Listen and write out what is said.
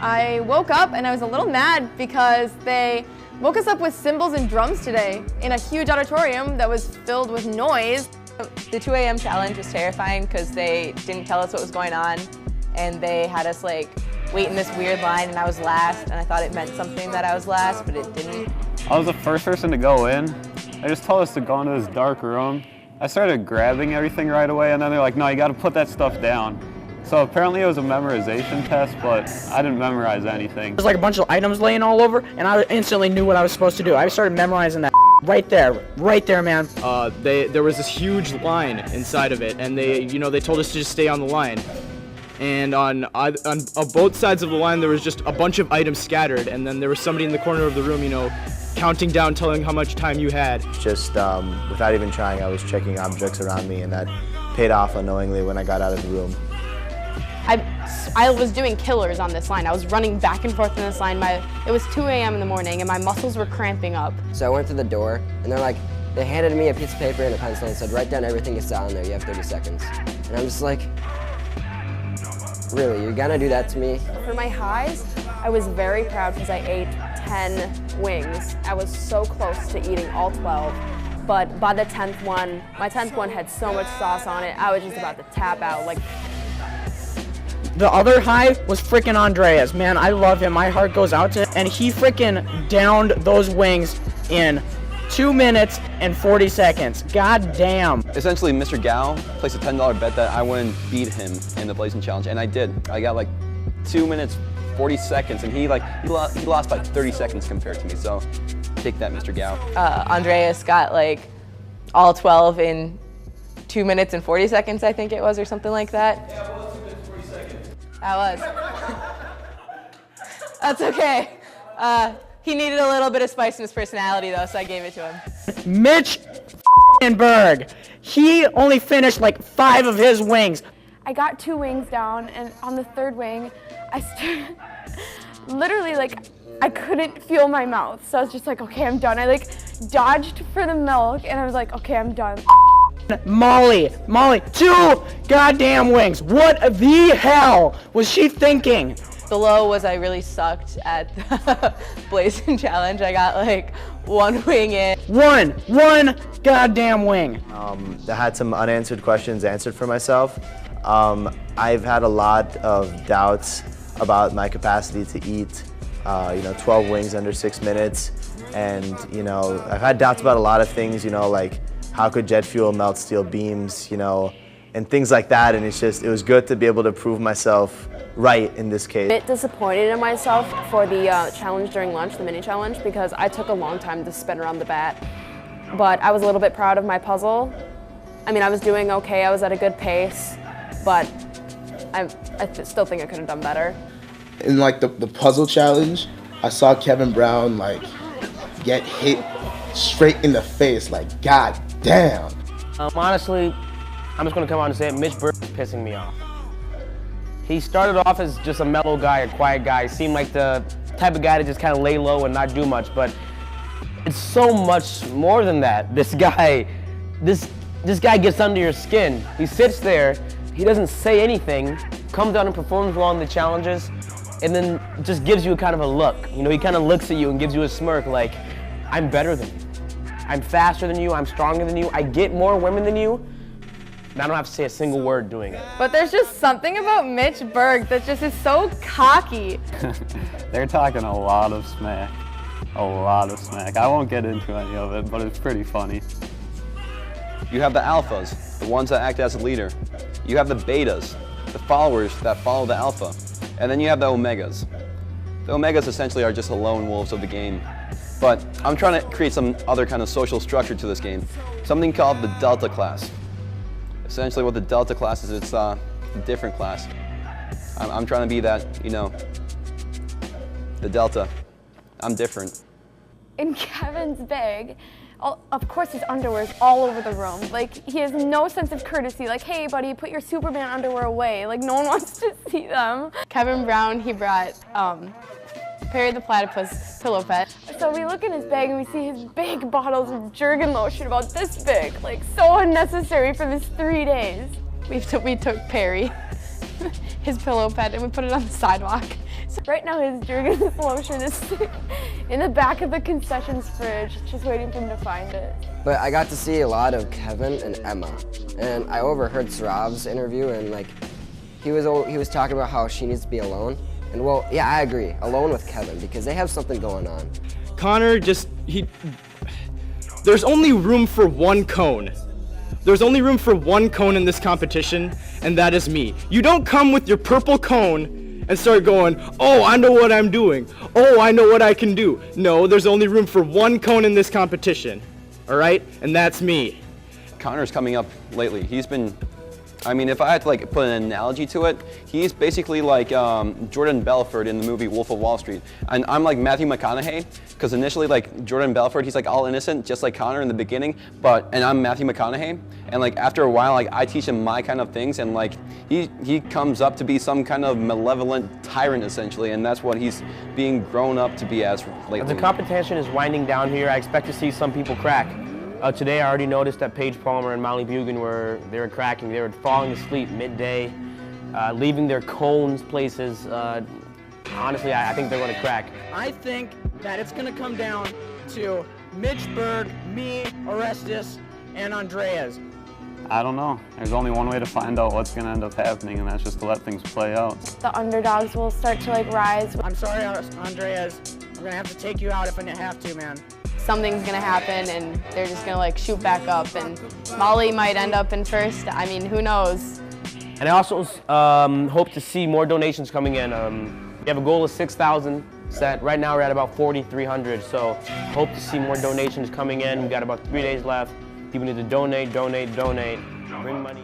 I woke up and I was a little mad because they woke us up with cymbals and drums today in a huge auditorium that was filled with noise. The 2 a.m. challenge was terrifying because they didn't tell us what was going on, and they had us like wait in this weird line, and I was last, and I thought it meant something that I was last, but it didn't. I was the first person to go in. They just told us to go into this dark room. I started grabbing everything right away, and then they're like, no, you gotta put that stuff down. So apparently it was a memorization test, but I didn't memorize anything. There's like a bunch of items laying all over, and I instantly knew what I was supposed to do. I started memorizing that right there, man. There was this huge line inside of it, and they told us to just stay on the line. And on both sides of the line, there was just a bunch of items scattered, and then there was somebody in the corner of the room, counting down, telling how much time you had. Just without even trying, I was checking objects around me, and that paid off unknowingly when I got out of the room. I was doing killers on this line. I was running back and forth in this line. It was 2 a.m. in the morning, and my muscles were cramping up. So I went to the door, and they handed me a piece of paper and a pencil and said, write down everything you saw in there. You have 30 seconds. And I'm just like, really, you're gonna do that to me? For my highs, I was very proud because I ate 10 wings. I was so close to eating all 12, but by the 10th one, my 10th one had so much sauce on it, I was just about to tap out. The other high was freaking Andreas. Man, I love him. My heart goes out to him. And he freaking downed those wings in 2 minutes and 40 seconds. God damn. Essentially, Mr. Gao placed a $10 bet that I wouldn't beat him in the Blazing Challenge, and I did. I got like 2 minutes, 40 seconds, and he lost by 30 seconds compared to me, so take that, Mr. Gao. Andreas got like all 12 in 2 minutes and 40 seconds, I think it was, or something like that. Yeah, it was 2 minutes, 40 seconds. That was. That's okay. He needed a little bit of spice in his personality, though, so I gave it to him. Mitch Berg. He only finished like 5 of his wings. I got 2 wings down, and on the 3rd wing, I started, literally I couldn't feel my mouth. So I was just like, okay, I'm done. I dodged for the milk, and I was like, okay, I'm done. Molly, 2 goddamn wings. What the hell was she thinking? The low was I really sucked at the Blazing Challenge. I got like 1 wing in. One goddamn wing. I had some unanswered questions answered for myself. I've had a lot of doubts about my capacity to eat 12 wings under 6 minutes. And I've had doubts about a lot of things, like how could jet fuel melt steel beams, and things like that. And it was good to be able to prove myself right in this case. A bit disappointed in myself for the challenge during lunch, the mini challenge, because I took a long time to spin around the bat. But I was a little bit proud of my puzzle. I mean, I was doing okay, I was at a good pace, but I still think I could have done better. In the puzzle challenge, I saw Kevin Brown get hit straight in the face, god damn. Honestly, I'm just gonna come out and say it, Mitch Berg is pissing me off. He started off as just a mellow guy, a quiet guy. Seemed like the type of guy to just kind of lay low and not do much, but it's so much more than that. This guy gets under your skin. He sits there, he doesn't say anything, comes down and performs well on the challenges, and then just gives you a kind of a look. He kind of looks at you and gives you a smirk like, I'm better than you. I'm faster than you, I'm stronger than you, I get more women than you, and I don't have to say a single word doing it. But there's just something about Mitch Berg that just is so cocky. They're talking a lot of smack. A lot of smack. I won't get into any of it, but it's pretty funny. You have the alphas, the ones that act as a leader. You have the betas, the followers that follow the alpha. And then you have the omegas. The omegas essentially are just the lone wolves of the game. But I'm trying to create some other kind of social structure to this game. Something called the Delta class. Essentially what the Delta class is, it's a different class. I'm trying to be that, the Delta. I'm different. In Kevin's bag, of course his underwear is all over the room. He has no sense of courtesy. Hey buddy, put your Superman underwear away. No one wants to see them. Kevin Brown, he brought Perry the Platypus pillow pet. So we look in his bag and we see his big bottles of Jergen lotion about this big. So unnecessary for this 3 days. We took Perry, his pillow pet, and we put it on the sidewalk Right now his Jergens lotion is in the back of the concessions fridge, just waiting for him to find it. But I got to see a lot of Kevin and Emma, and I overheard Sarav's interview, and like he was talking about how she needs to be alone. And well, yeah, I agree, alone with Kevin because they have something going on. Connor there's only room for one cone. There's only room for one cone in this competition, and that is me. You don't come with your purple cone and start going, oh, I know what I'm doing. Oh, I know what I can do. No, there's only room for one cone in this competition, all right? And that's me. Connor's coming up lately. He's been, I mean, if I had to like put an analogy to it, he's basically like Jordan Belfort in the movie Wolf of Wall Street. And I'm like Matthew McConaughey, because initially like Jordan Belfort, he's like all innocent, just like Connor in the beginning, and I'm Matthew McConaughey. And like after a while, like I teach him my kind of things, and like he comes up to be some kind of malevolent tyrant essentially, and that's what he's being grown up to be as lately. The competition is winding down here. I expect to see some people crack. Today I already noticed that Paige Palmer and Molly Bugan they were cracking. They were falling asleep midday, leaving their cones places. Honestly, I think they're going to crack. I think that it's going to come down to Mitch Berg, me, Orestes, and Andreas. I don't know. There's only one way to find out what's going to end up happening, and that's just to let things play out. The underdogs will start to like rise. I'm sorry, Andreas. I'm going to have to take you out if I have to, man. Something's gonna happen and they're just gonna like shoot back up, and Molly might end up in first. I mean, who knows? And I also hope to see more donations coming in. We have a goal of 6,000 set. Right now we're at about 4,300, so hope to see more donations coming in. We got about 3 days left. People need to donate. Bring money.